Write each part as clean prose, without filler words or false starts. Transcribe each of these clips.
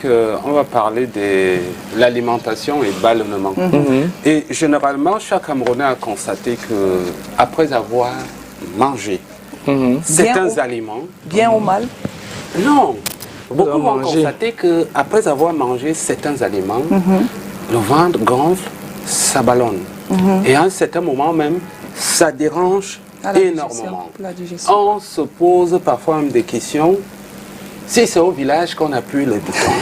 On va parler de l'alimentation et ballonnement. Et généralement, chaque Camerounais a constaté que après avoir mangé certains aliments... Bien ou mal? Non. Beaucoup vont constater qu'après avoir mangé certains aliments, le ventre gonfle, ça ballonne. Et à un certain moment même, ça dérange énormément. On se pose parfois même des questions. Si c'est au village qu'on appuie les boutons.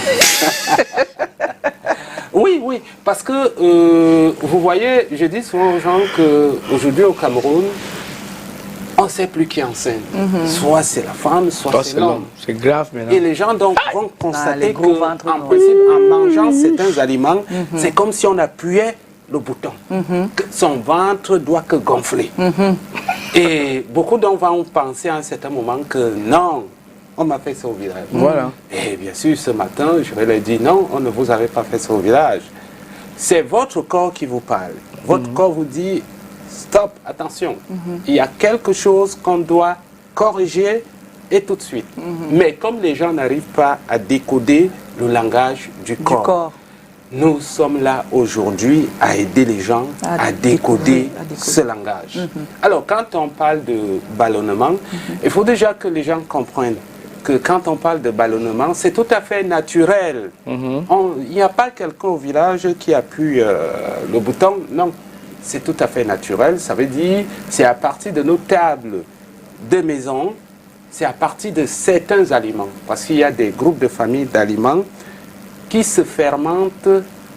Oui, oui, parce que vous voyez, je dis souvent aux gens qu'aujourd'hui au Cameroun, on ne sait plus qui est enceinte. Soit c'est la femme, soit c'est l'homme. C'est grave maintenant. Et les gens donc vont constater qu'en principe, en mangeant certains aliments, c'est comme si on appuyait le bouton. Que son ventre doit que gonfler. Et beaucoup d'entre vont penser à un certain moment que non, on m'a fait ça au village. Voilà. Et bien sûr, ce matin, je vais leur dire non, on ne vous avait pas fait ça au village. C'est votre corps qui vous parle. Votre corps vous dit stop, attention. Il y a quelque chose qu'on doit corriger et tout de suite. Mais comme les gens n'arrivent pas à décoder le langage du corps, nous sommes là aujourd'hui à aider les gens à décoder ce langage. Alors, quand on parle de ballonnement, il faut déjà que les gens comprennent que quand on parle de ballonnement, c'est tout à fait naturel. Il n'y a pas quelqu'un au village qui appuie le bouton, non. C'est tout à fait naturel, ça veut dire c'est à partir de nos tables de maison, c'est à partir de certains aliments, parce qu'il y a des groupes de familles d'aliments qui se fermentent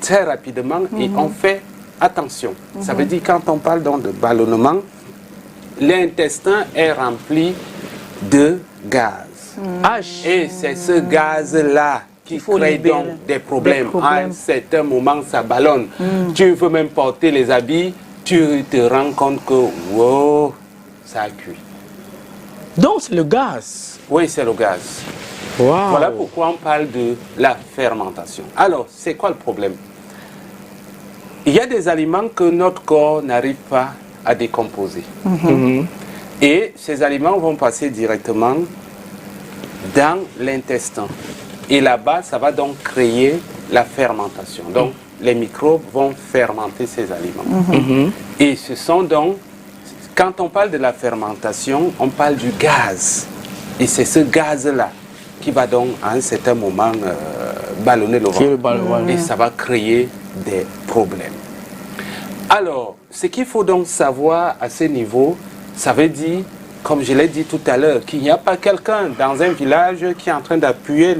très rapidement et on fait attention. Ça veut dire quand on parle donc de ballonnement, l'intestin est rempli de gaz. Et c'est ce gaz-là qui crée donc des problèmes. À un certain moment, ça ballonne. Tu veux même porter les habits, tu te rends compte que, wow, ça a cuit. Donc c'est le gaz. Oui, c'est le gaz. Wow. Voilà pourquoi on parle de la fermentation. Alors, c'est quoi le problème? Il y a des aliments que notre corps n'arrive pas à décomposer. Et ces aliments vont passer directement dans l'intestin. Et là-bas, ça va donc créer la fermentation. Donc, les microbes vont fermenter ces aliments. Et ce sont donc, quand on parle de la fermentation, on parle du gaz. Et c'est ce gaz-là qui va donc, à un certain moment, ballonner le ventre. Et ça va créer des problèmes. Alors, ce qu'il faut donc savoir à ce niveau, ça veut dire, comme je l'ai dit tout à l'heure, qu'il n'y a pas quelqu'un dans un village qui est en train d'appuyer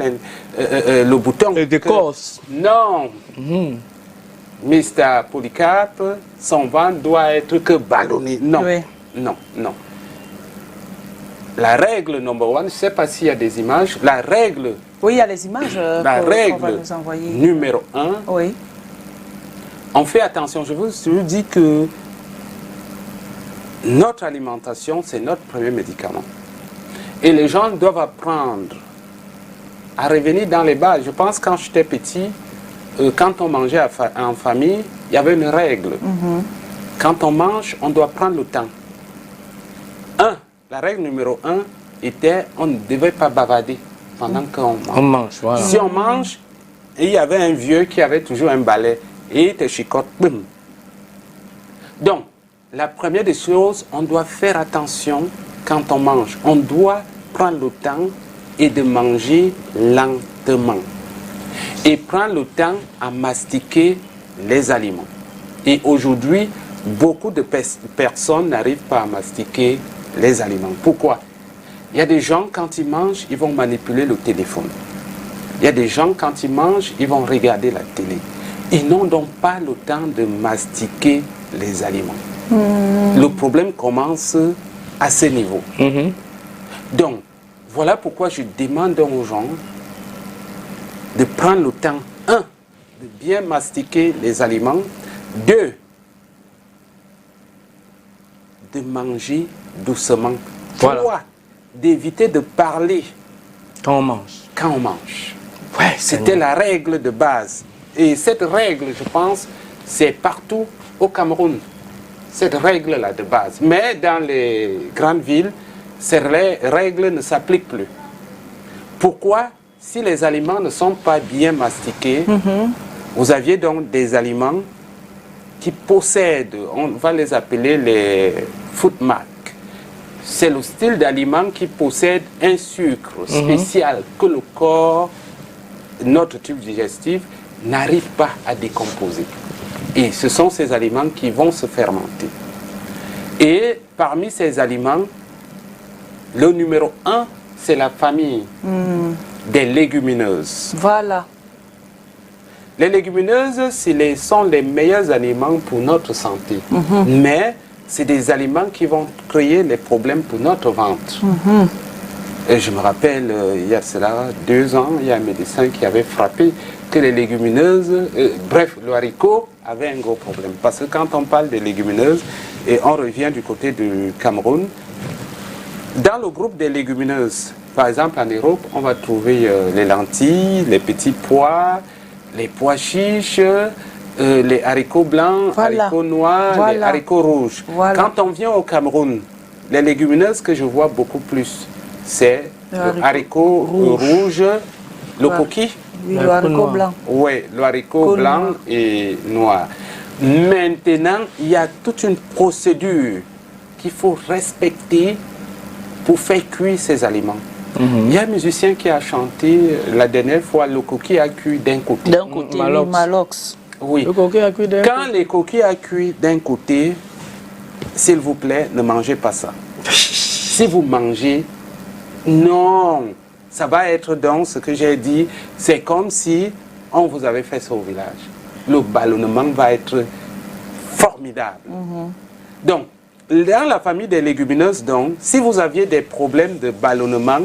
le bouton. Et d'écorce. Non. Mr. Polycarpe, son ventre doit être que ballonné. Non. Non, non. La règle number one, je ne sais pas s'il y a des images, la règle... Oui, il y a les images la règle nous envoyer. Numéro 1, on fait attention, je vous dis que notre alimentation, c'est notre premier médicament. Et les gens doivent apprendre à revenir dans les bases. Je pense quand j'étais petit, quand on mangeait en famille, il y avait une règle. Quand on mange, on doit prendre le temps. La règle numéro 1 était on ne devait pas bavarder pendant qu'on mange. On mange, voilà. Si on mange, il y avait un vieux qui avait toujours un balai et il te chicote. Boum. Donc, la première des choses, on doit faire attention quand on mange. On doit prendre le temps et de manger lentement. Et prendre le temps à mastiquer les aliments. Et aujourd'hui, beaucoup de personnes n'arrivent pas à mastiquer les aliments. Pourquoi? Il y a des gens, quand ils mangent, ils vont manipuler le téléphone. Il y a des gens, quand ils mangent, ils vont regarder la télé. Ils n'ont donc pas le temps de mastiquer les aliments. Le problème commence à ce niveau. Donc, voilà pourquoi je demande aux gens de prendre le temps, 1, de bien mastiquer les aliments, 2, de manger doucement, 3, d'éviter de parler quand on mange. Ouais, c'était la règle de base. Et cette règle, je pense, c'est partout au Cameroun. Cette règle-là de base. Mais dans les grandes villes, ces règles ne s'appliquent plus. Pourquoi? si les aliments ne sont pas bien mastiqués, vous aviez donc des aliments qui possèdent, on va les appeler les food marks. C'est le style d'aliment qui possède un sucre spécial que le corps, notre tube digestif, n'arrive pas à décomposer. Et ce sont ces aliments qui vont se fermenter. Et parmi ces aliments, le numéro 1, c'est la famille des légumineuses. Voilà. Les légumineuses, sont les meilleurs aliments pour notre santé. Mais c'est des aliments qui vont créer les problèmes pour notre ventre. Et je me rappelle, il y a cela 2 ans, il y a un médecin qui avait frappé que les légumineuses, bref, le haricot avait un gros problème. Parce que quand on parle des légumineuses, et on revient du côté du Cameroun, dans le groupe des légumineuses, par exemple en Europe, on va trouver les lentilles, les petits pois, les pois chiches, les haricots blancs, haricots noirs, les haricots rouges. Quand on vient au Cameroun, les légumineuses que je vois beaucoup plus, c'est le haricot rouge, le coquille. Oui, le haricot blanc. Oui, le haricot blanc et noir. Maintenant, il y a toute une procédure qu'il faut respecter pour faire cuire ces aliments. Il y a un musicien qui a chanté la dernière fois, le coquille a cuit d'un côté. D'un côté, Malox. Oui. Le coquille a cuit d'un Quand les coquilles a cuit d'un côté, s'il vous plaît, ne mangez pas ça. Si vous mangez, non, ça va être donc ce que j'ai dit, c'est comme si on vous avait fait ça au village. Le ballonnement va être formidable. Donc, dans la famille des légumineuses, donc, si vous aviez des problèmes de ballonnement,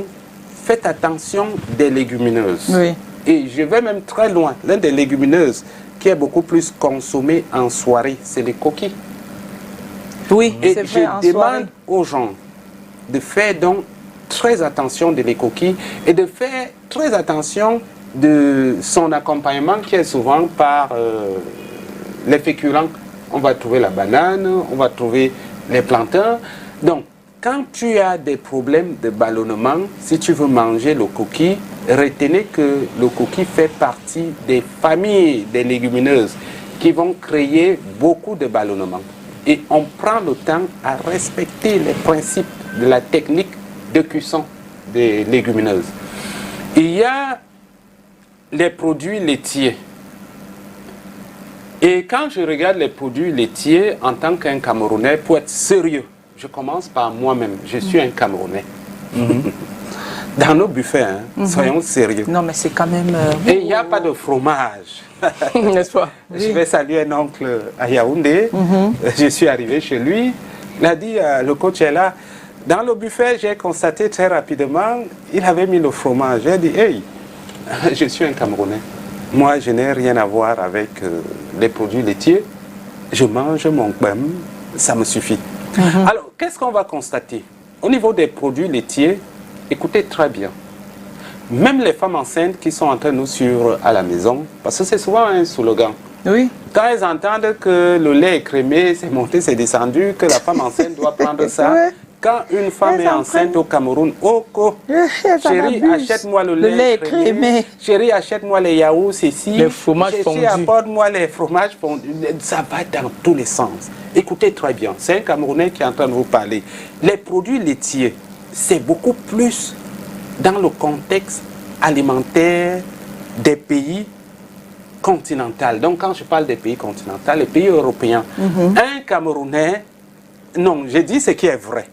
faites attention des légumineuses. Oui. Et je vais même très loin. L'un des légumineuses qui est beaucoup plus consommé en soirée, c'est les coquilles. Oui, et c'est vrai, en je demande soirée. aux gens de faire donc très attention de les coquilles et de faire très attention de son accompagnement qui est souvent par les féculents. On va trouver la banane, on va trouver les plantains. Donc, quand tu as des problèmes de ballonnement, si tu veux manger le coquille, retenez que le coquille fait partie des familles des légumineuses qui vont créer beaucoup de ballonnement. Et on prend le temps à respecter les principes de la technique de cuisson des légumineuses. Il y a les produits laitiers. Et quand je regarde les produits laitiers en tant qu'un Camerounais, pour être sérieux, je commence par moi-même. Je suis un Camerounais. Dans nos buffets, soyons sérieux. Non, mais c'est quand même... Et il n'y a pas de fromage. N'est-ce pas? Je vais saluer un oncle à Yaoundé. Je suis arrivé chez lui. Il a dit, le coach est là. Dans le buffet, j'ai constaté très rapidement, il avait mis le fromage. J'ai dit, hey, je suis un Camerounais. Moi, je n'ai rien à voir avec les produits laitiers. Je mange mon pain, ça me suffit. Alors, qu'est-ce qu'on va constater? Au niveau des produits laitiers, écoutez très bien. Même les femmes enceintes qui sont entre nous suivre à la maison, parce que c'est souvent un slogan. Oui. Quand elles entendent que le lait est crémé, c'est monté, c'est descendu, que la femme enceinte doit prendre ça. Ouais. Quand une femme est enceinte au Cameroun, chérie, achète-moi le lait crémé. Chérie, achète-moi les yaourts, ceci. Les fromages fondus. Chérie, apporte-moi les fromages fondus. Ça va dans tous les sens. Écoutez très bien, c'est un Camerounais qui est en train de vous parler. Les produits laitiers, c'est beaucoup plus dans le contexte alimentaire des pays continentaux. Donc quand je parle des pays continentaux, les pays européens, un Camerounais, non, j'ai dit ce qui est vrai.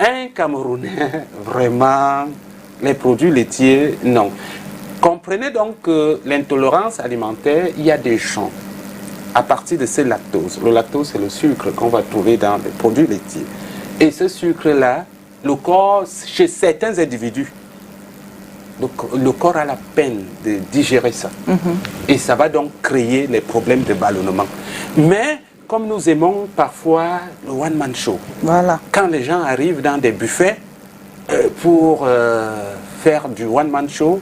Un Camerounais, vraiment, les produits laitiers, non. Comprenez donc que l'intolérance alimentaire, il y a des gens à partir de ce lactose. Le lactose, c'est le sucre qu'on va trouver dans les produits laitiers. Et ce sucre-là, le corps, chez certains individus, le corps a la peine de digérer ça. Et ça va donc créer les problèmes de ballonnement. Mais, comme nous aimons parfois le one-man show, Voilà. quand les gens arrivent dans des buffets pour faire du one-man show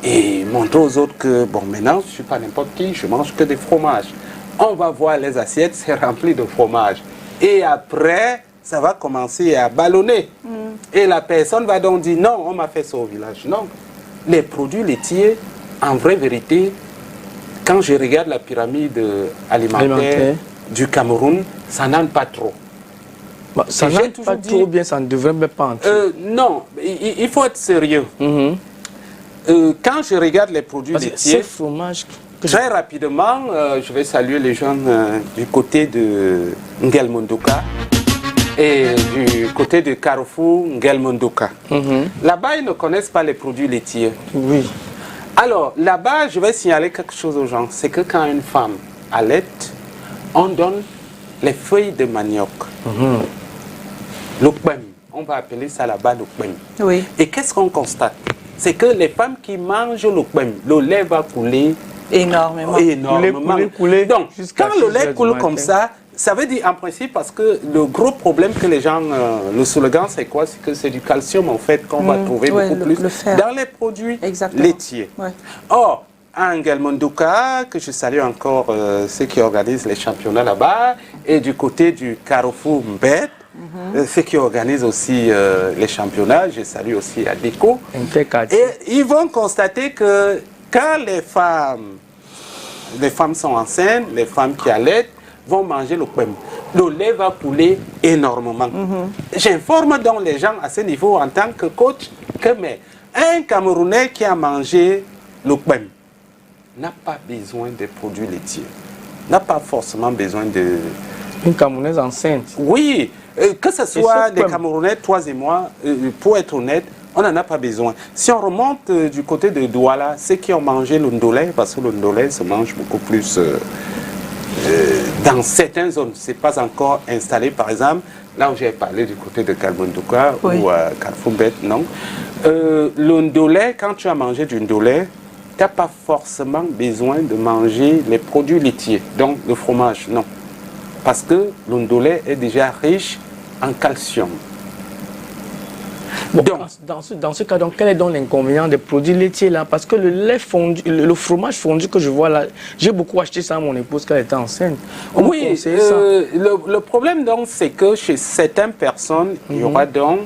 et montrer aux autres que, bon, maintenant, je ne suis pas n'importe qui, je mange que des fromages. On va voir les assiettes, c'est rempli de fromage. Et après, ça va commencer à ballonner. Et la personne va donc dire, non, on m'a fait ça au village. Non, les produits laitiers, en vraie vérité, quand je regarde la pyramide alimentaire du Cameroun, ça n'en pas trop. Bah, ça n'a pas trop bien, ça ne devrait même pas entrer. Non, il faut être sérieux. Quand je regarde les produits laitiers, fromage très rapidement, je vais saluer les gens du côté de Ngelmondoka et du côté de Carrefour Ngelmondoka. Là-bas, ils ne connaissent pas les produits laitiers. Oui. Alors, là-bas, je vais signaler quelque chose aux gens. C'est que quand une femme allaite, on donne les feuilles de manioc. L'okbem. On va appeler ça là-bas l'okbem. Oui. Et qu'est-ce qu'on constate? C'est que les femmes qui mangent l'okbem, le lait va couler énormément. Couler. Donc, quand le lait coule comme ça veut dire en principe, parce que le gros problème que les gens, le slogan c'est quoi? C'est que c'est du calcium en fait qu'on va trouver beaucoup plus dans les produits laitiers. Ouais. Or, à Ngelmondoka, que je salue encore ceux qui organisent les championnats là-bas, et du côté du Carrefour Mbet, ceux qui organisent aussi les championnats, je salue aussi Adeko. Et ils vont constater que quand les femmes sont enceintes, les femmes qui allaitent, vont manger le kwem. Le lait va couler énormément. J'informe donc les gens à ce niveau en tant que coach que un Camerounais qui a mangé le kwem n'a pas besoin de produits laitiers, n'a pas forcément besoin de... Une Camerounaise enceinte. Oui, que ce soit des Camerounais, toi et moi, pour être honnête, on n'en a pas besoin. Si on remonte du côté de Douala, ceux qui ont mangé le ndolé, parce que le ndolé se mange beaucoup plus dans certaines zones, ce n'est pas encore installé. Par exemple, là où j'ai parlé du côté de Kalbondouka ou Carrefour Mbet, non. Le ndolé, quand tu as mangé du ndolé, tu n'as pas forcément besoin de manger les produits laitiers, donc le fromage, non. Parce que le ndolé est déjà riche en calcium. Bon, donc, dans ce cas, donc, quel est donc l'inconvénient des produits laitiers là? Parce que le lait fondu, le fromage fondu que je vois là, j'ai beaucoup acheté ça à mon épouse quand elle était enceinte. Oui, le problème donc c'est que chez certaines personnes, il y aura donc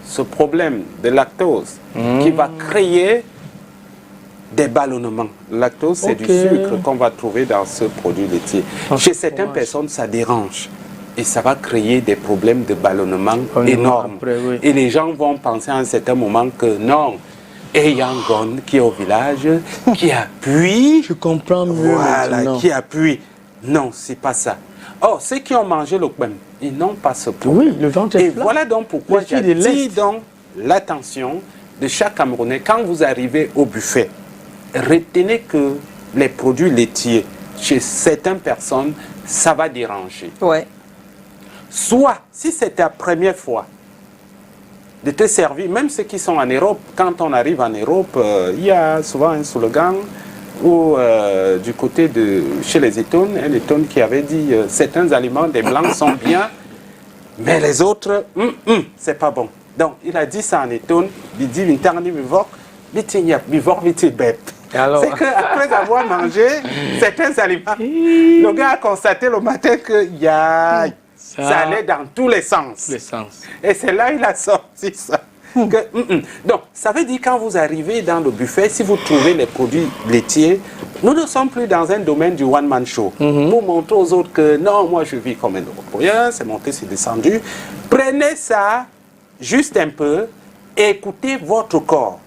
ce problème de lactose qui va créer des ballonnements. Le lactose, c'est du sucre qu'on va trouver dans ce produit laitier. Chez certaines personnes, ça dérange. Et ça va créer des problèmes de ballonnement énormes. Après, et les gens vont penser à un certain moment que non, et Yangon qui est au village, qui appuie. Je comprends mieux. Voilà, qui appuie. Non, c'est pas ça. Or, ceux qui ont mangé le kwem, ils n'ont pas ce problème. Oui, le ventre est plat. Et voilà donc pourquoi j'attire donc l'attention de chaque Camerounais. Quand vous arrivez au buffet, retenez que les produits laitiers, chez certaines personnes, ça va déranger. Ouais. Soit, si c'est ta première fois de te servir, même ceux qui sont en Europe, quand on arrive en Europe, il y a souvent un slogan où, du côté de chez les Étones, un Étone qui avait dit certains aliments des Blancs sont bien, mais les autres, c'est pas bon. Donc, il a dit ça en Étone, il dit c'est qu'après avoir mangé certains aliments, le gars a constaté le matin qu'il y a... Ça allait dans tous les sens. Et c'est là qu'il a sorti ça. Donc, ça veut dire quand vous arrivez dans le buffet, si vous trouvez les produits laitiers, nous ne sommes plus dans un domaine du one-man show. Pour montrer aux autres que non, moi je vis comme un Européen, c'est monté, c'est descendu. Prenez ça juste un peu et écoutez votre corps.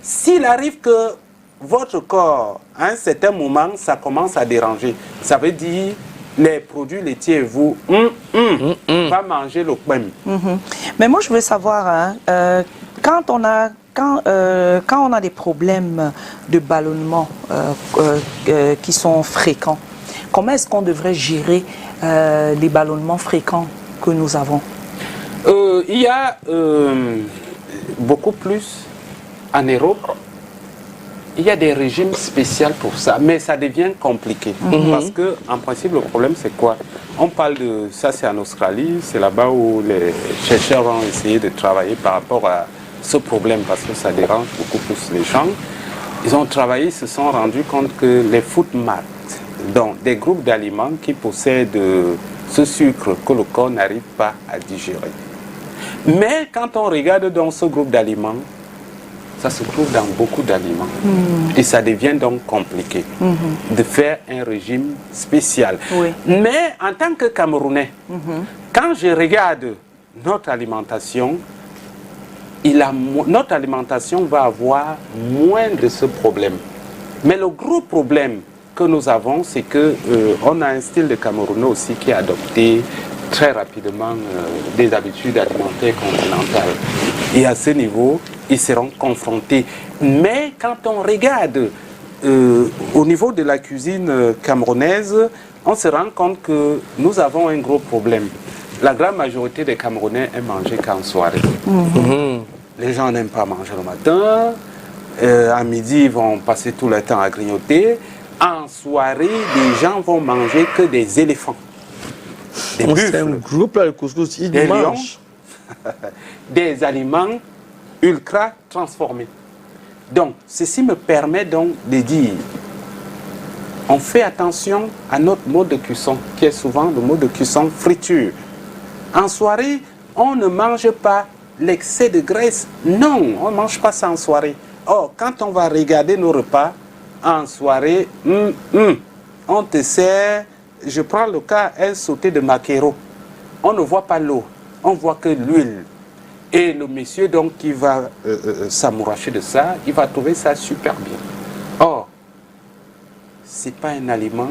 S'il arrive que votre corps, à un certain moment, ça commence à déranger, ça veut dire les produits laitiers, vous, va manger le kwem. Mais moi, je veux savoir, quand on a des problèmes de ballonnement qui sont fréquents, comment est-ce qu'on devrait gérer les ballonnements fréquents que nous avons? Il y a beaucoup plus en Europe. Il y a des régimes spéciaux pour ça, mais ça devient compliqué. Parce que, en principe, le problème, c'est quoi? On parle de ça, c'est en Australie, c'est là-bas où les chercheurs ont essayé de travailler par rapport à ce problème, parce que ça dérange beaucoup plus les gens. Ils ont travaillé, ils se sont rendus compte que les food mats, donc des groupes d'aliments qui possèdent ce sucre que le corps n'arrive pas à digérer. Mais quand on regarde dans ce groupe d'aliments, ça se trouve dans beaucoup d'aliments. Et ça devient donc compliqué de faire un régime spécial. Oui. Mais en tant que Camerounais, quand je regarde notre alimentation, notre alimentation va avoir moins de ce problème. Mais le gros problème que nous avons, c'est qu'on a un style de Camerounais aussi qui a adopté très rapidement des habitudes alimentaires continentales. Et à ce niveau, ils seront confrontés. Mais quand on regarde au niveau de la cuisine camerounaise, on se rend compte que nous avons un gros problème. La grande majorité des Camerounais aiment manger qu'en soirée. Les gens n'aiment pas manger le matin. À midi, ils vont passer tout le temps à grignoter. En soirée, les gens vont manger que des éléphants. Des buffles. C'est un gros plat de couscous. Ils Des lions, mangent. des aliments ultra transformés. Donc, ceci me permet donc de dire, on fait attention à notre mode de cuisson, qui est souvent le mode de cuisson friture. En soirée, on ne mange pas l'excès de graisse. Non, on ne mange pas ça en soirée. Or, quand on va regarder nos repas en soirée, on te sert, je prends le cas, un sauté de maquereau. On ne voit pas l'eau, on voit que l'huile. Et le monsieur donc qui va s'amouracher de ça, il va trouver ça super bien. Or, ce n'est pas un aliment.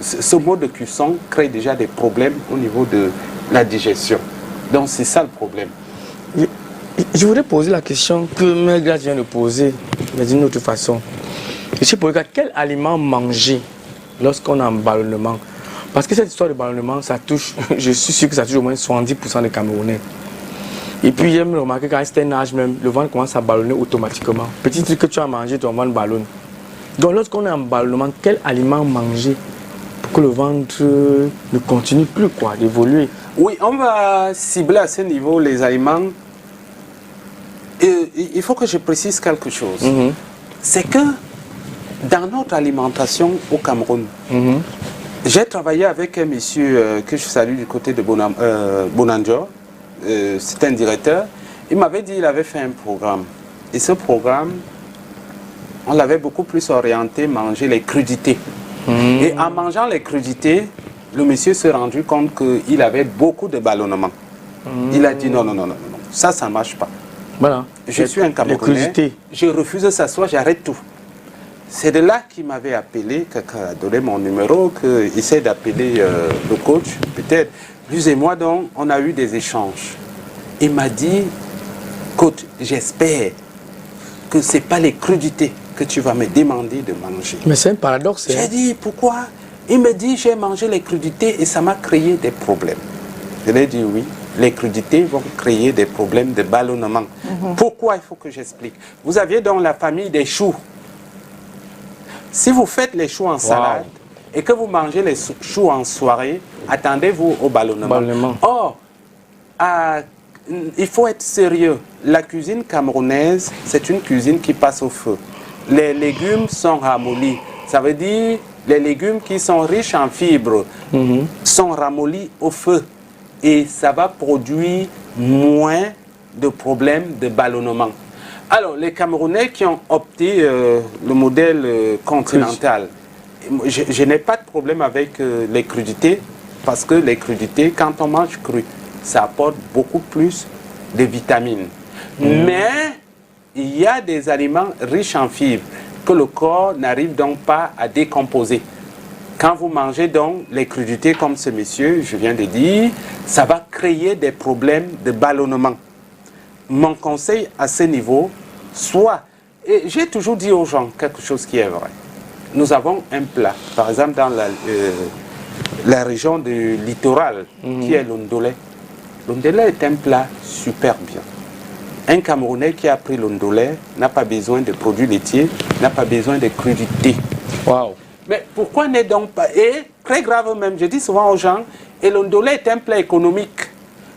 Ce mode de cuisson crée déjà des problèmes au niveau de la digestion. Donc c'est ça le problème. Je voudrais poser la question que Melgras vient de poser, mais d'une autre façon. Je sais pour le cas, quel aliment manger lorsqu'on a un ballonnement? Parce que cette histoire de ballonnement, ça touche, je suis sûr que ça touche au moins 70% des Camerounais. Et puis j'aime remarquer qu'à un certain âge même, le ventre commence à ballonner automatiquement. Petit truc que tu as mangé, ton ventre ballonne. Donc lorsqu'on est en ballonnement, quel aliment manger pour que le ventre ne continue plus d'évoluer? Oui, on va cibler à ce niveau les aliments. Il faut que je précise quelque chose. C'est que dans notre alimentation au Cameroun, j'ai travaillé avec un monsieur que je salue du côté de Bonanjo. C'est un directeur. Il m'avait dit qu'il avait fait un programme. Et ce programme, on l'avait beaucoup plus orienté manger les crudités. Et en mangeant les crudités, le monsieur s'est rendu compte qu'il avait beaucoup de ballonnements. Il a dit non, ça ne marche pas. Voilà. Je suis un Camerounais, je refuse de s'asseoir, j'arrête tout. C'est de là qu'il m'avait appelé, quelqu'un a donné mon numéro, qu'il essaie d'appeler le coach, peut-être. Lui et moi, donc, on a eu des échanges. Il m'a dit, coach, j'espère que ce n'est pas les crudités que tu vas me demander de manger. Mais c'est un paradoxe. J'ai dit, pourquoi? Il me dit, j'ai mangé les crudités et ça m'a créé des problèmes. Je lui ai dit, oui, les crudités vont créer des problèmes de ballonnement. Pourquoi? Il faut que j'explique. Vous aviez donc la famille des choux. Si vous faites les choux en salade et que vous mangez les choux en soirée, attendez-vous au ballonnement. Or, il faut être sérieux. La cuisine camerounaise, c'est une cuisine qui passe au feu. Les légumes sont ramollis. Ça veut dire les légumes qui sont riches en fibres sont ramollis au feu. Et ça va produire moins de problèmes de ballonnement. Alors, les Camerounais qui ont opté le modèle continental, je n'ai pas de problème avec les crudités, parce que les crudités, quand on mange cru, ça apporte beaucoup plus de vitamines. Mais il y a des aliments riches en fibres que le corps n'arrive donc pas à décomposer. Quand vous mangez donc les crudités comme ce monsieur, je viens de dire, ça va créer des problèmes de ballonnement. Mon conseil à ce niveau, et j'ai toujours dit aux gens quelque chose qui est vrai. Nous avons un plat, par exemple dans la région du littoral, qui est l'ondolé. L'ondolé est un plat super bien. Un Camerounais qui a pris l'ondolé n'a pas besoin de produits laitiers, n'a pas besoin de crudités. Waouh! Mais pourquoi n'est donc pas... Et très grave même, je dis souvent aux gens, et l'ondolé est un plat économique.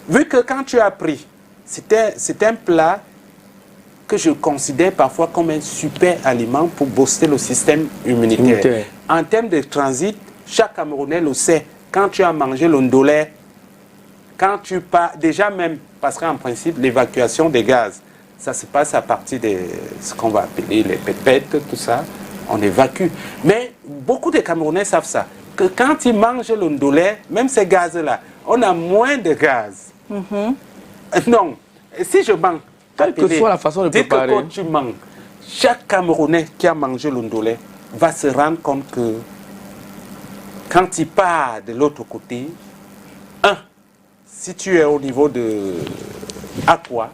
Vu que quand tu as pris, c'est un plat que je considère parfois comme un super aliment pour booster le système immunitaire. En termes de transit, chaque Camerounais le sait. Quand tu as mangé l'ondolé, quand tu pars, déjà même, parce qu'en principe, l'évacuation des gaz ça se passe à partir de ce qu'on va appeler les pépettes, tout ça. On évacue. Mais beaucoup de Camerounais savent ça, que quand ils mangent le ndolé, même ces gaz-là, on a moins de gaz. Non, si je mange, quelle que soit la façon de préparer, quand tu manges, chaque Camerounais qui a mangé le ndolé va se rendre compte que quand il part de l'autre côté, si tu es au niveau de Aqua,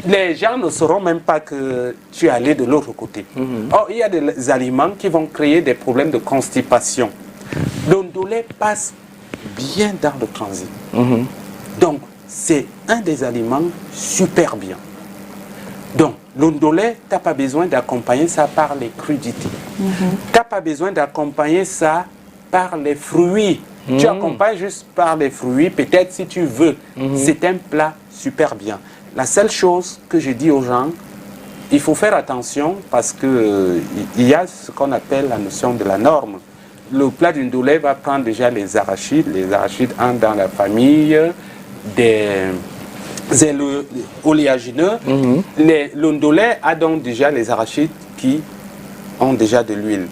les gens ne sauront même pas que tu es allé de l'autre côté. Or, il y a des aliments qui vont créer des problèmes de constipation. Le ndolé passe bien dans le transit. Donc, c'est un des aliments super bien. Donc, le ndolé, tu n'as pas besoin d'accompagner ça par les crudités. Tu n'as pas besoin d'accompagner ça par les fruits. Tu accompagnes juste par les fruits, peut-être si tu veux. C'est un plat super bien. La seule chose que je dis aux gens, il faut faire attention parce que il y a ce qu'on appelle la notion de la norme. Le plat du ndolé va prendre déjà les arachides. Les arachides entrent dans la famille des oléagineux. Le ndolé a donc déjà les arachides qui ont déjà de l'huile.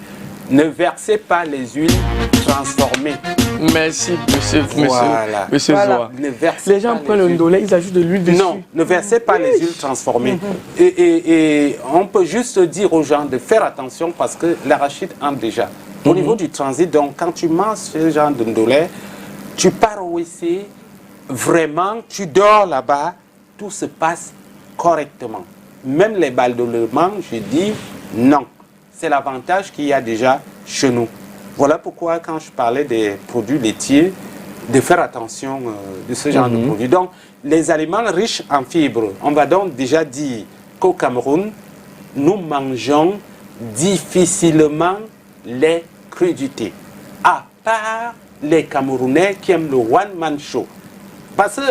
Ne versez pas les huiles transformées. Merci, monsieur Voilà. Zoa. Les gens prennent le ndolé, ils ajoutent de l'huile dessus. Non, ne versez pas les huiles transformées. Et on peut juste dire aux gens de faire attention parce que l'arachide entre déjà. Au niveau du transit, donc quand tu manges ce genre de ndolé, tu pars au WC, vraiment, tu dors là-bas, tout se passe correctement. Même les ballonnements, je dis non. C'est l'avantage qu'il y a déjà chez nous. Voilà pourquoi quand je parlais des produits laitiers, de faire attention de ce genre de produits. Donc, les aliments riches en fibres, on va donc déjà dire qu'au Cameroun, nous mangeons difficilement les crudités. À part les Camerounais qui aiment le one-man show. Parce que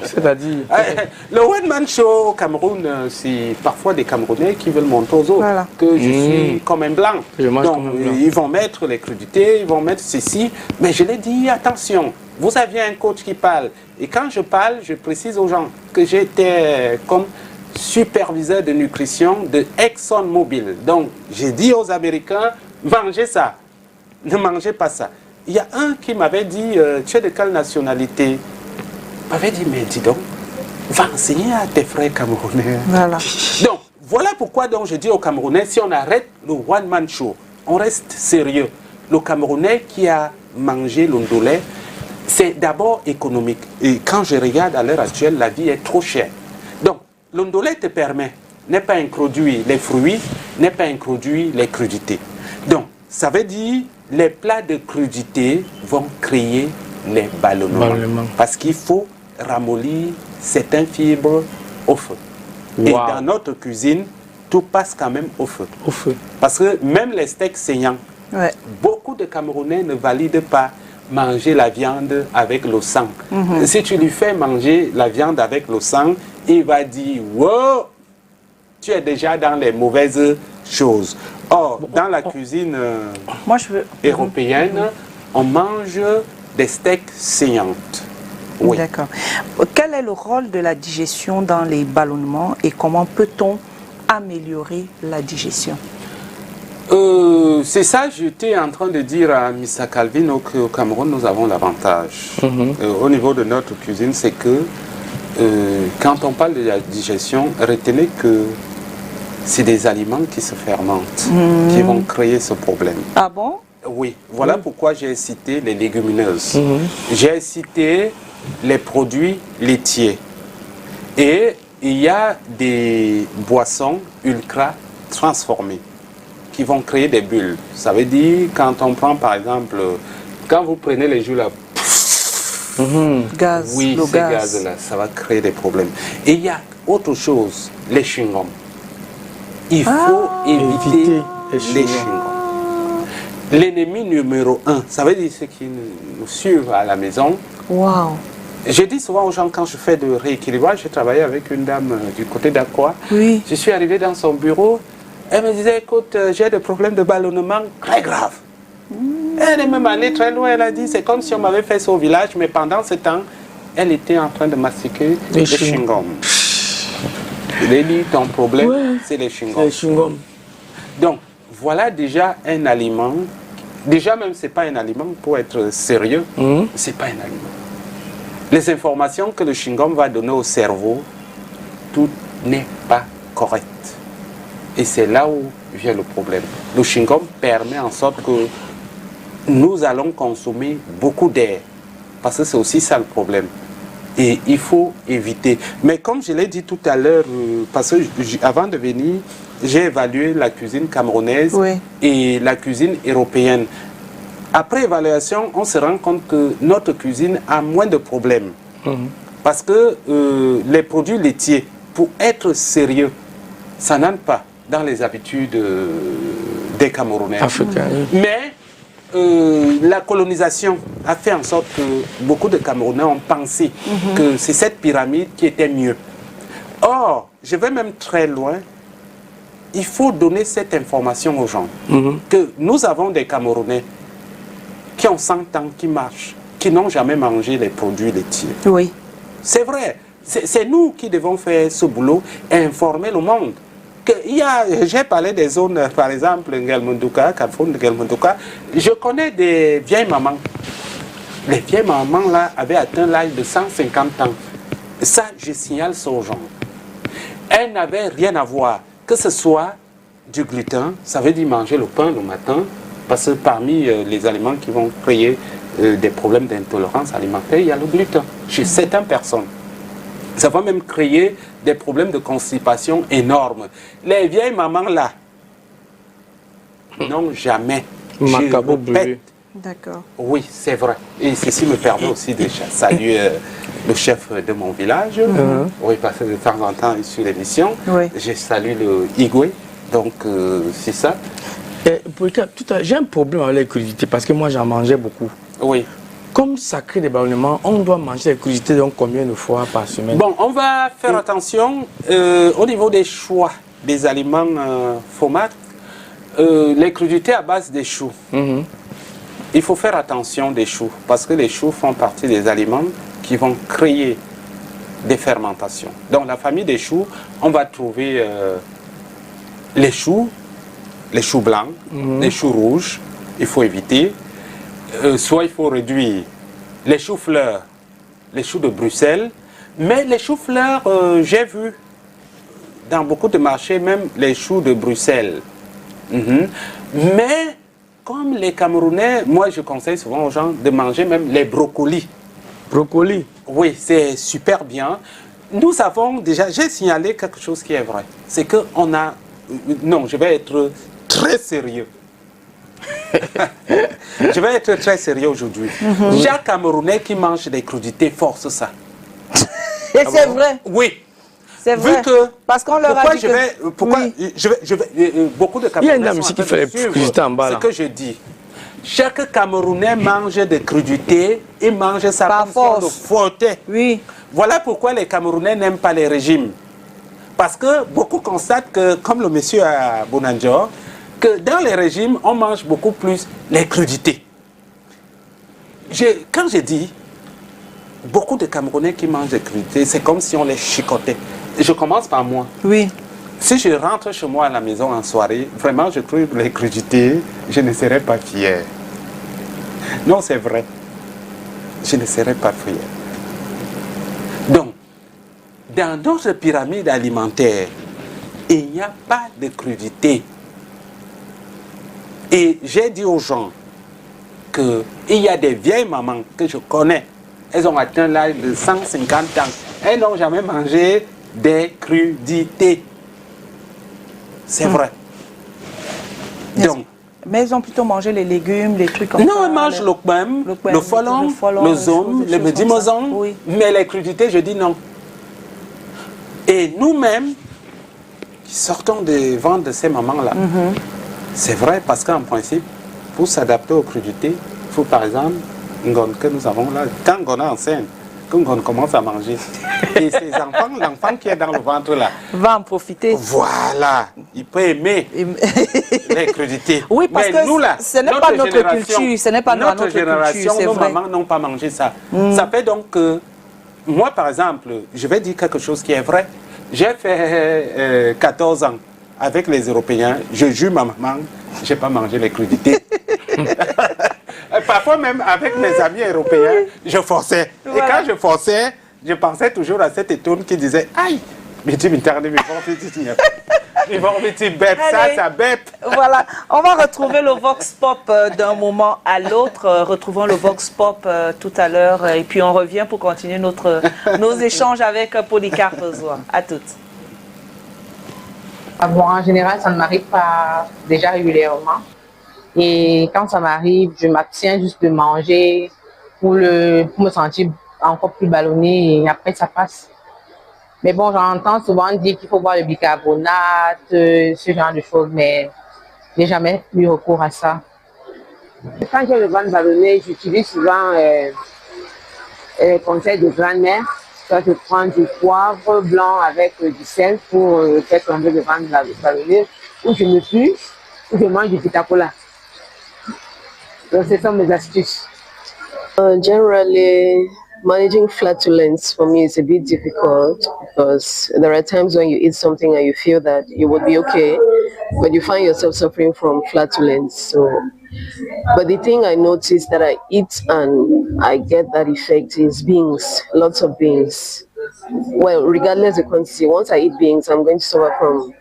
c'est-à-dire le one-man show au Cameroun, c'est parfois des Camerounais qui veulent montrer aux autres que je suis comme un blanc. Donc, ils vont mettre les crudités, ils vont mettre ceci. Mais je l'ai dit, attention, vous avez un coach qui parle. Et quand je parle, je précise aux gens que j'étais comme superviseur de nutrition de ExxonMobil. Donc, j'ai dit aux Américains, mangez ça, ne mangez pas ça. Il y a un qui m'avait dit, tu es de quelle nationalité? Il m'avait dit, mais dis donc, va enseigner à tes frères camerounais. Voilà. Donc, voilà pourquoi donc, je dis aux Camerounais, si on arrête le one-man show, on reste sérieux. Le Camerounais qui a mangé le ndolé, c'est d'abord économique. Et quand je regarde à l'heure actuelle, la vie est trop chère. Donc, le ndolé te permet, n'est pas introduit les fruits, n'est pas introduit les crudités. Donc, ça veut dire, les plats de crudité vont créer les ballonnements. Parce qu'il faut ramollir certaines fibres au feu. Et dans notre cuisine, tout passe quand même au feu. Parce que même les steaks saignants, beaucoup de Camerounais ne valident pas manger la viande avec le sang. Si tu lui fais manger la viande avec le sang, il va dire « Wow, tu es déjà dans les mauvaises choses ». Or, dans la cuisine européenne, on mange des steaks saignantes. Oui. D'accord. Quel est le rôle de la digestion dans les ballonnements et comment peut-on améliorer la digestion? C'est ça, j'étais en train de dire à Missa Calvin qu'au Cameroun, nous avons l'avantage. Au niveau de notre cuisine, c'est que quand on parle de la digestion, retenez que c'est des aliments qui se fermentent, qui vont créer ce problème. Ah bon? Oui, voilà pourquoi j'ai cité les légumineuses. J'ai cité les produits laitiers. Et il y a des boissons ultra transformées qui vont créer des bulles. Ça veut dire, quand on prend par exemple, quand vous prenez les jus là, gaz, oui, ces gaz-là, ça va créer des problèmes. Et il y a autre chose, les chewing-gums. Il faut éviter les chewing-gums. L'ennemi numéro 1, ça veut dire ceux qui nous suivent à la maison. Wow. Je dis souvent aux gens, quand je fais de rééquilibrage, j'ai travaillé avec une dame du côté d'Aqua. Oui. Je suis arrivé dans son bureau, elle me disait, écoute, j'ai des problèmes de ballonnement très graves. Elle est même allée très loin, elle a dit, c'est comme si on m'avait fait ça au village, mais pendant ce temps, elle était en train de mastiquer des chewing-gums. Je l'ai dit, ton problème, Ouais. c'est les C'est chewing-gums. le chewing-gum. Donc, voilà déjà un aliment. Déjà, même, ce n'est pas un aliment, pour être sérieux, ce n'est pas un aliment. Les informations que le chewing-gum va donner au cerveau, tout n'est pas correct. Et c'est là où vient le problème. Le chewing-gum permet en sorte que nous allons consommer beaucoup d'air. Parce que c'est aussi ça le problème. Et il faut éviter. Mais comme je l'ai dit tout à l'heure, parce que avant de venir, j'ai évalué la cuisine camerounaise Oui. et la cuisine européenne. Après évaluation, on se rend compte que notre cuisine a moins de problèmes. Parce que les produits laitiers, pour être sérieux, ça n'entre pas dans les habitudes des Camerounais. Africain. Mais la colonisation a fait en sorte que beaucoup de Camerounais ont pensé que c'est cette pyramide qui était mieux. Or, je vais même très loin. Il faut donner cette information aux gens. Que nous avons des Camerounais qui ont 100 ans, qui marchent, qui n'ont jamais mangé les produits laitiers. Oui. C'est vrai. C'est nous qui devons faire ce boulot et informer le monde. J'ai parlé des zones, par exemple, Ngelmundouka, Carrefour de Ngelmundouka. Je connais des vieilles mamans. Les vieilles mamans là avaient atteint l'âge de 150 ans. Ça, je signale ça aux gens. Elles n'avaient rien à voir. Que ce soit du gluten, ça veut dire manger le pain le matin, parce que parmi les aliments qui vont créer des problèmes d'intolérance alimentaire, il y a le gluten chez certaines personnes. Ça va même créer des problèmes de constipation énormes. Les vieilles mamans là n'ont jamais. Macabo Je brûlé. répète, D'accord. oui, c'est vrai. Et ceci me permet aussi de saluer le chef de mon village. Oui, parce que de temps en temps, sur l'émission, Oui. je salue le Igwe. Donc, c'est ça. J'ai un problème avec les crudités parce que moi j'en mangeais beaucoup. Oui. Comme ça crée des ballonnements, on doit manger les crudités donc combien de fois par semaine? Bon, on va faire attention au niveau des choix des aliments FOMAC. Les crudités à base des choux. Il faut faire attention des choux parce que les choux font partie des aliments qui vont créer des fermentations. Dans la famille des choux, on va trouver les choux blancs, les choux rouges, il faut éviter. Soit il faut réduire les choux-fleurs, les choux de Bruxelles, mais les choux-fleurs, j'ai vu dans beaucoup de marchés, même les choux de Bruxelles. Mais comme les Camerounais, moi je conseille souvent aux gens de manger même les brocolis. Brocoli. Oui, c'est super bien. Nous avons déjà, j'ai signalé quelque chose qui est vrai. C'est qu'on a, non, je vais être très sérieux. Je vais être très sérieux aujourd'hui. Chaque Camerounais qui mange des crudités force ça. Et c'est vrai. Oui. C'est Vu vrai. que, Parce qu'on leur pourquoi a dit je vais, que... pourquoi Oui. je vais, beaucoup de Il y a une Camerounais dame sont ici en qui train fait de les suivre crudités en bas, ce là. que je dis. Chaque Camerounais mange des crudités, il mange ça Par comme si on le force. frottait. Oui. Voilà pourquoi les Camerounais n'aiment pas les régimes. Parce que beaucoup constatent que, comme le monsieur à Bonanjo, que dans les régimes, on mange beaucoup plus les crudités. Quand je dis beaucoup de Camerounais qui mangent des crudités, c'est comme si on les chicotait. Je commence par moi. Oui. Si je rentre chez moi à la maison en soirée, vraiment je trouve les crudités, je ne serais pas fier. Non, c'est vrai. Je ne serais pas fier. Donc, dans notre pyramide alimentaire, il n'y a pas de crudité. Et j'ai dit aux gens qu'il y a des vieilles mamans que je connais. Elles ont atteint l'âge de 150 ans. Elles n'ont jamais mangé des crudités. C'est vrai. Donc, Mais ils ont plutôt mangé les légumes, les trucs comme ça. non, elles mangent le kwem, le folon, le zom, le medimozon, Oui. mais les crudités, je dis non. Et nous-mêmes, qui sortons des ventres de ces mamans-là, c'est vrai parce qu'en principe, pour s'adapter aux crudités, il faut par exemple, Ngon que nous avons là, quand Ngon est enceinte, quand Ngon commence à manger, et ses enfants, l'enfant qui est dans le ventre là, Va en profiter. voilà, il peut aimer les crudités. Oui, parce mais que nous, là, ce n'est pas notre génération, culture, ce n'est pas notre notre génération, culture, c'est nos vrai. mamans n'ont pas mangé ça. Ça fait donc que, moi par exemple, je vais dire quelque chose qui est vrai. J'ai fait 14 ans avec les Européens. Je jure ma maman, je n'ai pas mangé les crudités. Parfois même avec mes amis européens, je forçais. Voilà. Et quand je forçais, je pensais toujours à cette étoile qui disait « Aïe, mais tu m'internes, mais bon, ils vont me dire bête, ça bête. » Voilà, on va retrouver le Vox Pop d'un moment à l'autre. Retrouvons le Vox Pop tout à l'heure et puis on revient pour continuer nos échanges avec Polycarpe Zoua. À toutes. Bon, en général, ça ne m'arrive pas déjà régulièrement. Et quand ça m'arrive, je m'abstiens juste de manger pour me sentir encore plus ballonné et après ça passe. Mais bon, j'entends souvent dire qu'il faut boire le bicarbonate, ce genre de choses, mais je n'ai jamais eu recours à ça. Quand j'ai le ventre ballonné, j'utilise souvent les conseils de grand-mère. Soit je prends du poivre blanc avec du sel pour faire tomber le ventre ballonné, ou je me pue, ou je mange du pita-cola. Donc, ce sont mes astuces. Generally, managing flatulence for me is a bit difficult because there are times when you eat something and you feel that you would be okay, but you find yourself suffering from flatulence. So, but the thing I notice that I eat and I get that effect is beans, lots of beans. Well, regardless of quantity, once I eat beans, I'm going to suffer from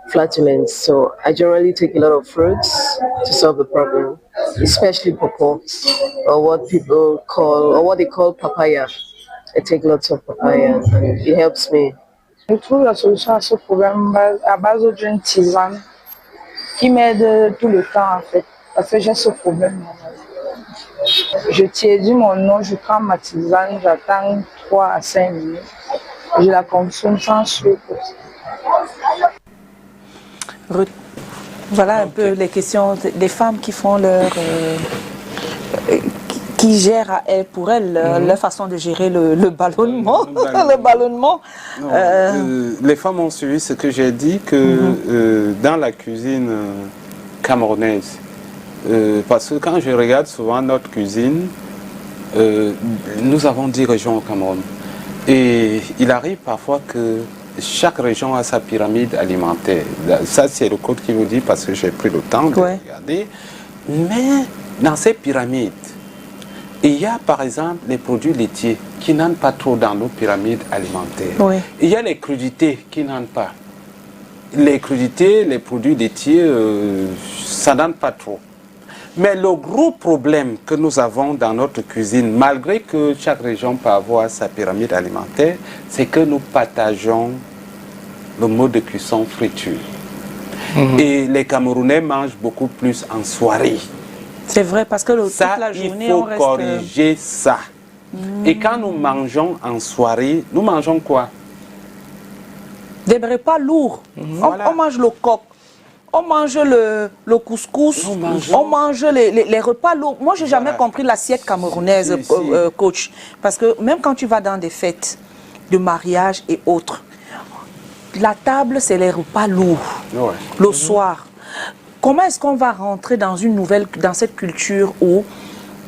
flatulence. So I generally take a lot of fruits to solve the problem, especially pawpaw, or what people call, or what they call papaya. I take lots of papaya and it helps me. Je trouve la solution à ce problème à base d'une tisane qui m'aide tout le temps en fait, parce que j'ai ce problème. Je tiédis mon eau, je prends ma tisane, j'attends 3 à 5 minutes, je la consomme sans sucre. Voilà un peu les questions des femmes qui font leur... qui gèrent à elles, pour elles leur façon de gérer le ballonnement. Le ballonnement. Non, les femmes ont suivi ce que j'ai dit, que dans la cuisine camerounaise, parce que quand je regarde souvent notre cuisine, nous avons 10 régions au Cameroun. Et il arrive parfois que chaque région a sa pyramide alimentaire. Ça, c'est le code qui vous dit, parce que j'ai pris le temps de regarder. Mais dans ces pyramides, il y a par exemple les produits laitiers qui n'entrent pas trop dans nos pyramides alimentaires. Oui. Il y a les crudités qui n'entrent pas. Les crudités, les produits laitiers, ça n'entre pas trop. Mais le gros problème que nous avons dans notre cuisine, malgré que chaque région peut avoir sa pyramide alimentaire, c'est que nous partageons le mode de cuisson friture. Et les Camerounais mangent beaucoup plus en soirée. C'est vrai, parce que toute Ça, la journée, il faut on reste... corriger ça. Et quand nous mangeons en soirée, nous mangeons quoi? Des repas lourds. Voilà. On mange le coq. On mange le couscous, on mange les repas lourds. Moi, je n'ai jamais compris l'assiette camerounaise, coach. Parce que même quand tu vas dans des fêtes de mariage et autres, la table, c'est les repas lourds, le soir. Comment est-ce qu'on va rentrer dans cette culture où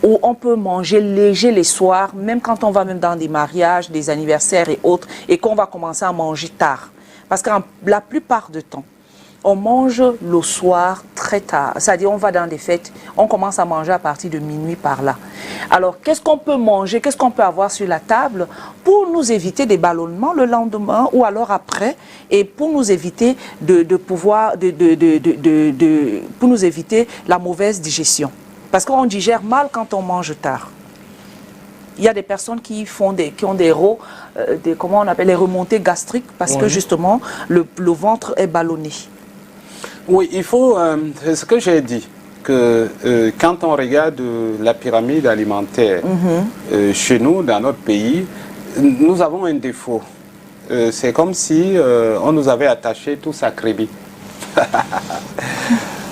on peut manger léger les soirs, même quand on va même dans des mariages, des anniversaires et autres, et qu'on va commencer à manger tard? Parce que la plupart du temps, on mange le soir très tard. C'est-à-dire, on va dans des fêtes, on commence à manger à partir de minuit par là. Alors, qu'est-ce qu'on peut manger, qu'est-ce qu'on peut avoir sur la table pour nous éviter des ballonnements le lendemain ou alors après, et pour nous éviter pour nous éviter la mauvaise digestion. Parce qu'on digère mal quand on mange tard. Il y a des personnes qui ont des comment on appelle, les remontées gastriques parce que justement, le ventre est ballonné. Oui, il faut, c'est ce que j'ai dit, que quand on regarde la pyramide alimentaire chez nous, dans notre pays, nous avons un défaut. C'est comme si on nous avait attaché tous à crédit.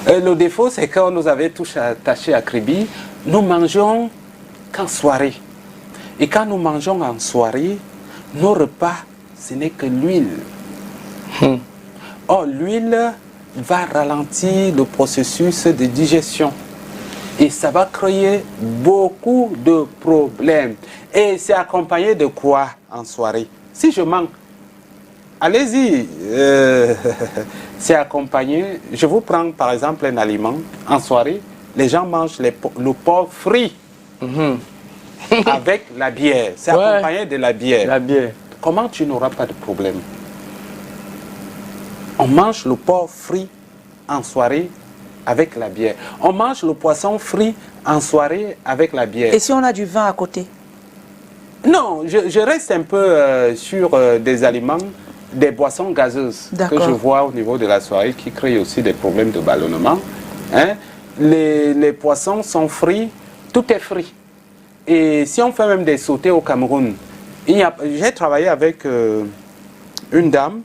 Le défaut, c'est qu'on nous avait tous attachés à crédit. Nous mangeons qu'en soirée. Et quand nous mangeons en soirée, nos repas, ce n'est que l'huile. Or, l'huile va ralentir le processus de digestion. Et ça va créer beaucoup de problèmes. Et c'est accompagné de quoi en soirée? Si je manque, allez-y. C'est accompagné. Je vous prends par exemple un aliment. En soirée, les gens mangent le porc frit avec la bière. C'est accompagné de la bière. La bière. Comment tu n'auras pas de problème? On mange le porc frit en soirée avec la bière. On mange le poisson frit en soirée avec la bière. Et si on a du vin à côté? Non, je reste un peu sur des aliments, des boissons gazeuses que je vois au niveau de la soirée qui créent aussi des problèmes de ballonnement. Hein? Les poissons sont frits, tout est frit. Et si on fait même des sautés au Cameroun, j'ai travaillé avec une dame.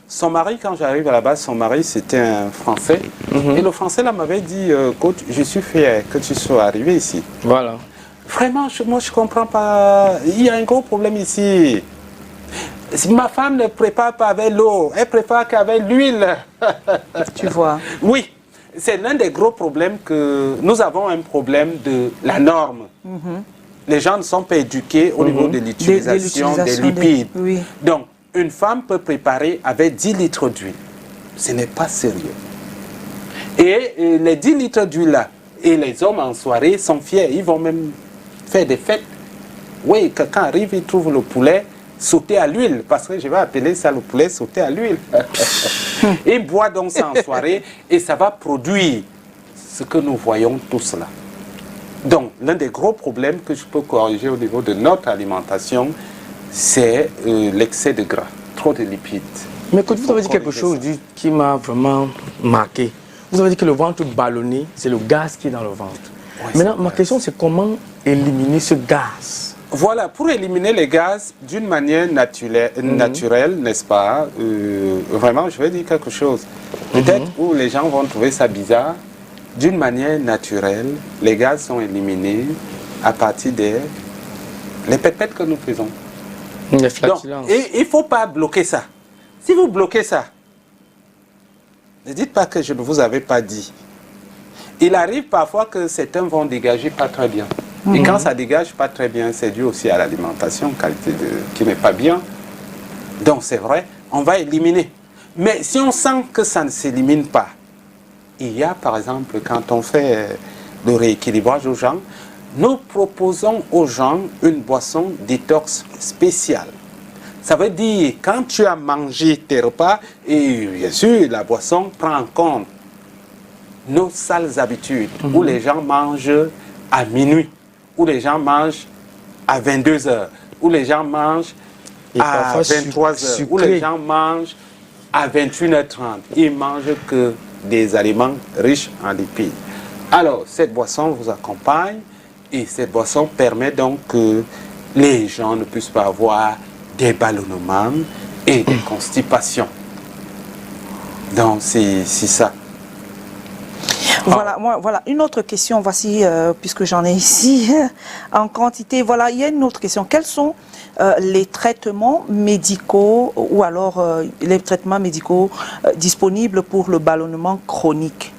Son mari, quand j'arrive à la base, son mari c'était un Français. Et le Français là m'avait dit, coach, je suis fier que tu sois arrivé ici. Voilà. Vraiment, moi je ne comprends pas. Il y a un gros problème ici. Ma femme ne prépare pas avec l'eau, elle prépare qu'avec l'huile. Tu vois. Oui, c'est l'un des gros problèmes que nous avons un problème de la norme. Les gens ne sont pas éduqués au niveau de l'utilisation des lipides. Oui. Donc, une femme peut préparer avec 10 litres d'huile. Ce n'est pas sérieux. Et les 10 litres d'huile là, et les hommes en soirée sont fiers. Ils vont même faire des fêtes. Oui, quelqu'un arrive, il trouve le poulet sauté à l'huile. Parce que je vais appeler ça le poulet sauté à l'huile. Il boit donc ça en soirée et ça va produire ce que nous voyons tous là. Donc, l'un des gros problèmes que je peux corriger au niveau de notre alimentation, c'est l'excès de gras, trop de lipides. Mais écoute, vous avez dit quelque chose qui m'a vraiment marqué. Vous avez dit que le ventre ballonné, c'est le gaz qui est dans le ventre. Oui, maintenant, ma question, c'est comment éliminer ce gaz? Voilà, pour éliminer les gaz d'une manière naturelle, n'est-ce pas? Vraiment, je vais dire quelque chose. Peut-être où les gens vont trouver ça bizarre. D'une manière naturelle, les gaz sont éliminés à partir des pépettes que nous faisons. Les flatulences. Donc, et il ne faut pas bloquer ça. Si vous bloquez ça, ne dites pas que je ne vous avais pas dit. Il arrive parfois que certains vont dégager pas très bien. Et quand ça dégage pas très bien, c'est dû aussi à l'alimentation qui n'est pas bien. Donc c'est vrai, on va éliminer. Mais si on sent que ça ne s'élimine pas, il y a par exemple, quand on fait le rééquilibrage aux gens, nous proposons aux gens une boisson détox spéciale. Ça veut dire, quand tu as mangé tes repas, et bien sûr, la boisson prend en compte nos sales habitudes, où les gens mangent à minuit, où les gens mangent à 22 heures, où les gens mangent à 23 heures, où les gens mangent à 21h30. Ils mangent que des aliments riches en lipides. Alors, cette boisson vous accompagne et cette boisson permet donc que les gens ne puissent pas avoir des ballonnements et des constipations. Donc, c'est ça. Voilà, voilà, une autre question, voici, puisque j'en ai ici en quantité. Voilà, il y a une autre question. Quels sont les traitements médicaux ou alors les traitements médicaux disponibles pour le ballonnement chronique?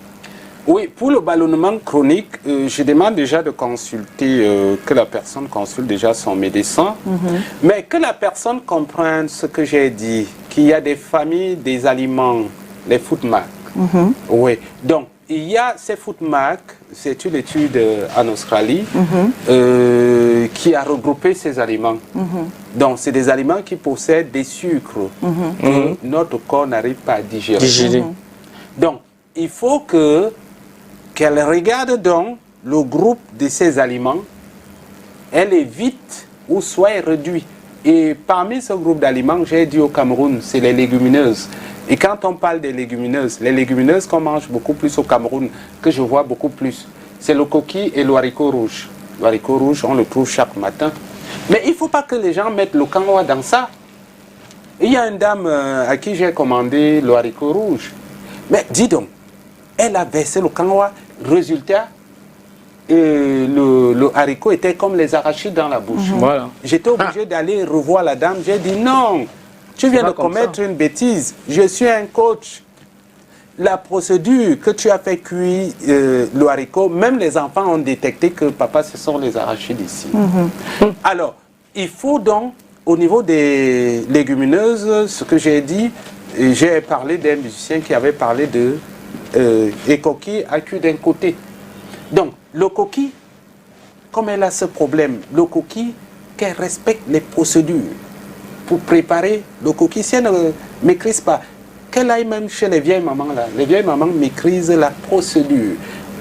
Oui, pour le ballonnement chronique, je demande déjà de consulter, que la personne consulte déjà son médecin, mais que la personne comprenne ce que j'ai dit, qu'il y a des familles, des aliments, les food marks. Oui, donc il y a ces food marks, c'est une étude en Australie qui a regroupé ces aliments. Donc c'est des aliments qui possèdent des sucres que notre corps n'arrive pas à digérer. Donc il faut qu'elle regarde donc le groupe de ces aliments, elle évite ou soit réduit. Et parmi ce groupe d'aliments, j'ai dit au Cameroun, c'est les légumineuses. Et quand on parle des légumineuses, les légumineuses qu'on mange beaucoup plus au Cameroun, que je vois beaucoup plus, c'est le coquille et le haricot rouge. Le haricot rouge, on le trouve chaque matin. Mais il ne faut pas que les gens mettent le kanwa dans ça. Il y a une dame à qui j'ai commandé le haricot rouge. Mais dis donc, elle a versé le kanwa, résultat, le haricot était comme les arachides dans la bouche. Voilà. J'étais obligé d'aller revoir la dame. J'ai dit non, tu viens de commettre une bêtise. Je suis un coach. La procédure que tu as fait cuire le haricot, même les enfants ont détecté que papa, ce sont les arachides ici. Alors, il faut donc au niveau des légumineuses, ce que j'ai dit, j'ai parlé d'un musicien qui avait parlé de les coquilles à cul d'un côté. Donc, le coquille, comme elle a ce problème, le coquille, qu'elle respecte les procédures pour préparer le coquille. Si elle ne maîtrise pas, qu'elle aille même chez les vieilles mamans là. Les vieilles mamans maîtrisent la procédure.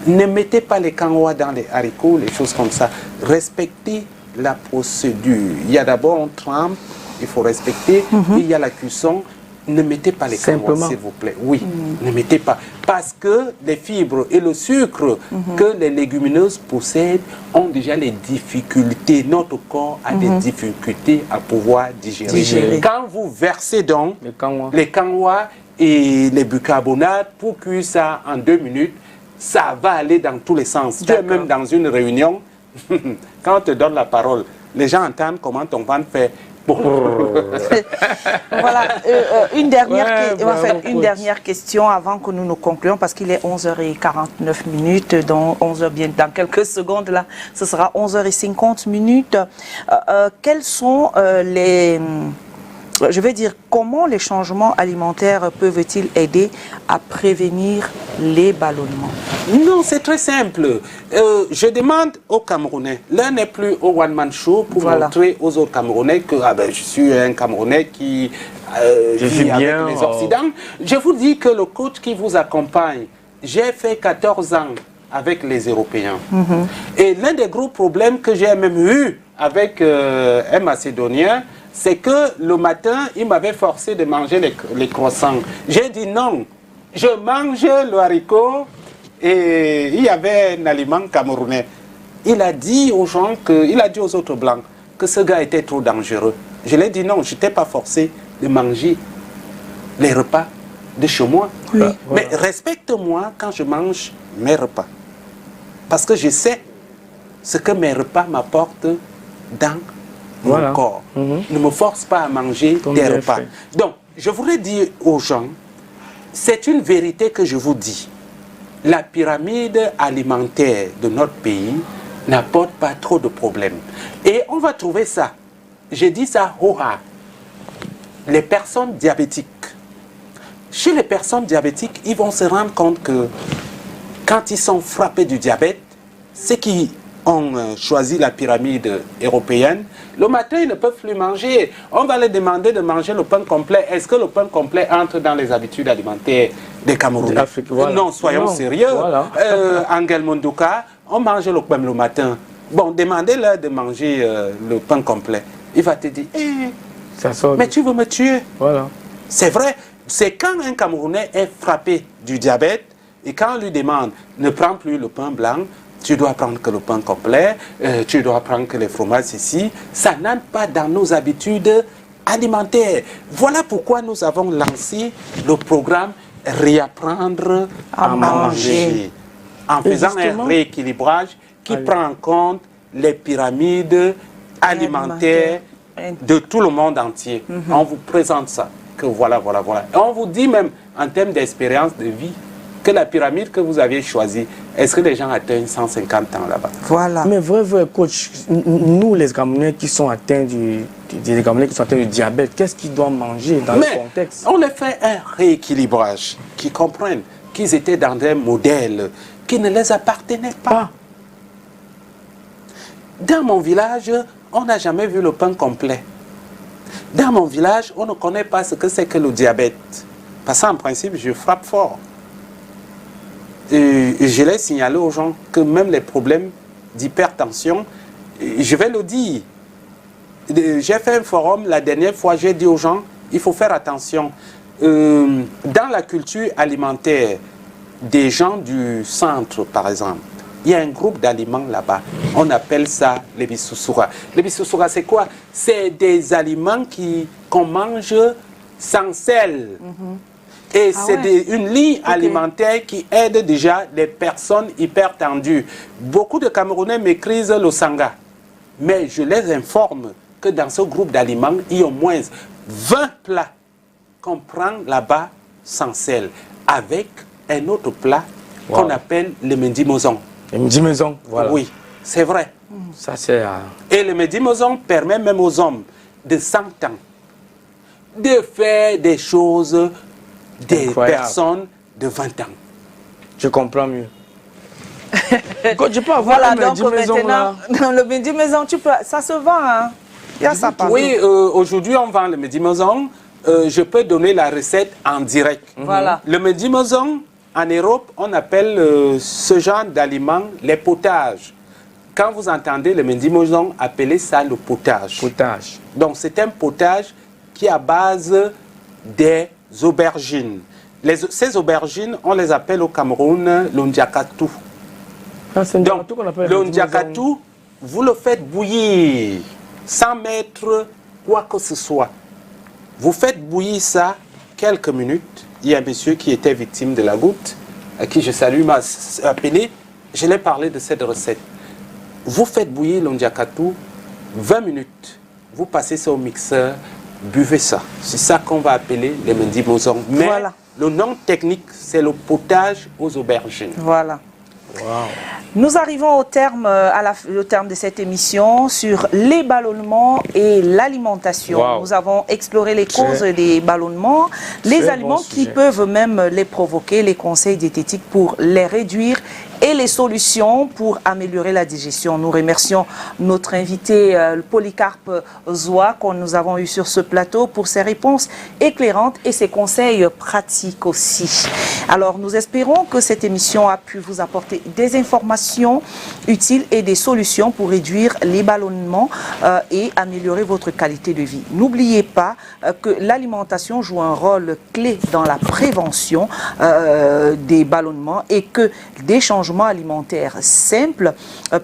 Ne mettez pas les kanwa dans les haricots, les choses comme ça. Respectez la procédure. Il y a d'abord un trempe, il faut respecter. Puis il y a la cuisson. Ne mettez pas les kanwa, s'il vous plaît. Oui, ne mettez pas. Parce que les fibres et le sucre que les légumineuses possèdent ont déjà les difficultés. Notre corps a des difficultés à pouvoir digérer. Quand vous versez donc les kanwa et les bicarbonates pour cuire ça en 2 minutes, ça va aller dans tous les sens. Tu es même dans une réunion, quand on te donne la parole, les gens entendent comment ton ventre fait. Voilà, une dernière question avant que nous nous concluions, parce qu'il est 11h49, dans 11h bien, dans quelques secondes là, ce sera 11h50. Quels sont je veux dire, comment les changements alimentaires peuvent-ils aider à prévenir les ballonnements? Non, c'est très simple. Je demande aux Camerounais, l'un n'est plus au one-man show pour montrer aux autres Camerounais que je suis un Camerounais qui vit avec les Occidents. Je vous dis que le coach qui vous accompagne, j'ai fait 14 ans avec les Européens. Et l'un des gros problèmes que j'ai même eu avec un Macédonien, c'est que le matin, il m'avait forcé de manger les croissants. J'ai dit non, je mange le haricot et il y avait un aliment camerounais. Il a dit aux gens, il a dit aux autres blancs que ce gars était trop dangereux. Je lui ai dit non, je n'étais pas forcé de manger les repas de chez moi. Oui. Mais respecte-moi quand je mange mes repas. Parce que je sais ce que mes repas m'apportent dans mon corps. Ne me force pas à manger des repas. Donc, je voudrais dire aux gens, c'est une vérité que je vous dis. La pyramide alimentaire de notre pays n'apporte pas trop de problèmes. Et on va trouver ça. J'ai dit ça, les personnes diabétiques. Chez les personnes diabétiques, ils vont se rendre compte que quand ils sont frappés du diabète, ceux qui ont choisi la pyramide européenne, le matin, ils ne peuvent plus manger. On va leur demander de manger le pain complet. Est-ce que le pain complet entre dans les habitudes alimentaires des Camerounais? Non, soyons sérieux. Angel Mondouka, on mange le pain le matin. Bon, demandez-leur de manger le pain complet. Il va te dire, mais tu veux me tuer. C'est vrai. C'est quand un Camerounais est frappé du diabète et quand on lui demande, ne prends plus le pain blanc, tu dois prendre que le pain complet, tu dois prendre que les fromages ici. Ça n'entre pas dans nos habitudes alimentaires. Voilà pourquoi nous avons lancé le programme Réapprendre à manger. En faisant un rééquilibrage qui prend en compte les pyramides alimentaires de tout le monde entier. On vous présente ça, que voilà. Et on vous dit même, en termes d'expérience de vie, que la pyramide que vous aviez choisie, est-ce que les gens atteignent 150 ans là-bas? Voilà. Mais vrai, coach, nous les Camerounais qui sont atteints du diabète, qu'est-ce qu'ils doivent manger dans ce contexte? On les fait un rééquilibrage, qui comprennent qu'ils étaient dans des modèles qui ne les appartenaient pas. Dans mon village, on n'a jamais vu le pain complet. Dans mon village, on ne connaît pas ce que c'est que le diabète. Parce qu'en principe, je frappe fort. Je l'ai signalé aux gens que même les problèmes d'hypertension, je vais le dire. J'ai fait un forum la dernière fois, j'ai dit aux gens, il faut faire attention. Dans la culture alimentaire des gens du centre, par exemple, il y a un groupe d'aliments là-bas. On appelle ça les bisousoura. Les bisousoura, c'est quoi? C'est des aliments qu'on mange sans sel. Et c'est une ligne alimentaire qui aide déjà les personnes hypertendues. Beaucoup de Camerounais maîtrisent le sanga. Mais je les informe que dans ce groupe d'aliments, il y a au moins 20 plats qu'on prend là-bas sans sel. Avec un autre plat qu'on appelle le mendimozon. Le mendimozon, voilà. Oui, c'est vrai. Ça, c'est... Et le mendimozon permet même aux hommes de 100 ans, de faire des choses des Incroyable. personnes de 20 ans. Je comprends mieux. Quand je peux avoir Voilà, un donc Mehdi Maison maintenant, là. dans le Mehdi Maison, ça se vend, hein? Il y a ça partout. Oui, aujourd'hui on vend le Mehdi Maison. Je peux donner la recette en direct. Voilà. Le Mehdi Maison, en Europe, on appelle ce genre d'aliments les potages. Quand vous entendez le Mehdi Maison, appelez ça le potage. Potage. Donc c'est un potage qui est à base des aubergines. Ces aubergines, on les appelle au Cameroun l'ondiakatou. Ah, c'est Donc, tout qu'on appelle le Mehdi Maison. ndiakatou, vous le faites bouillir sans mettre quoi que ce soit. Vous faites bouillir ça quelques minutes. Il y a un monsieur qui était victime de la goutte, à qui je salue, m'a appelé. Je l'ai parlé de cette recette. Vous faites bouillir le ndiakatou 20 minutes. Vous passez ça au mixeur, buvez ça. C'est ça qu'on va appeler les Mehdi Maison. Mais Voilà. le nom technique, c'est le potage aux aubergines. Voilà. Wow. Nous arrivons au terme, au terme de cette émission sur les ballonnements et l'alimentation. Wow. Nous avons exploré les causes des ballonnements, les Très aliments bon qui sujet. peuvent même les provoquer, les conseils diététiques pour les réduire et les solutions pour améliorer la digestion. Nous remercions notre invité Polycarpe Zoua que nous avons eu sur ce plateau pour ses réponses éclairantes et ses conseils pratiques aussi. Alors nous espérons que cette émission a pu vous apporter des informations utiles et des solutions pour réduire les ballonnements et améliorer votre qualité de vie. N'oubliez pas que l'alimentation joue un rôle clé dans la prévention des ballonnements et que des changements alimentaires simples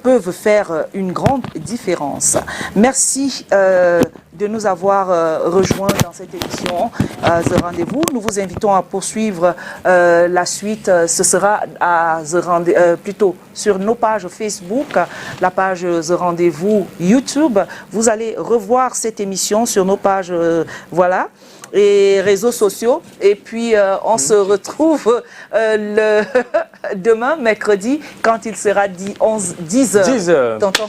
peuvent faire une grande différence. Merci de nous avoir rejoints dans cette émission The Rendez-vous. Nous vous invitons à poursuivre la suite. Ce sera à plutôt sur nos pages Facebook, la page The Rendez-vous YouTube. Vous allez revoir cette émission sur nos pages voilà, et réseaux sociaux. Et puis, on se retrouve demain, mercredi, quand il sera 10 heures. 10 heures. Tonton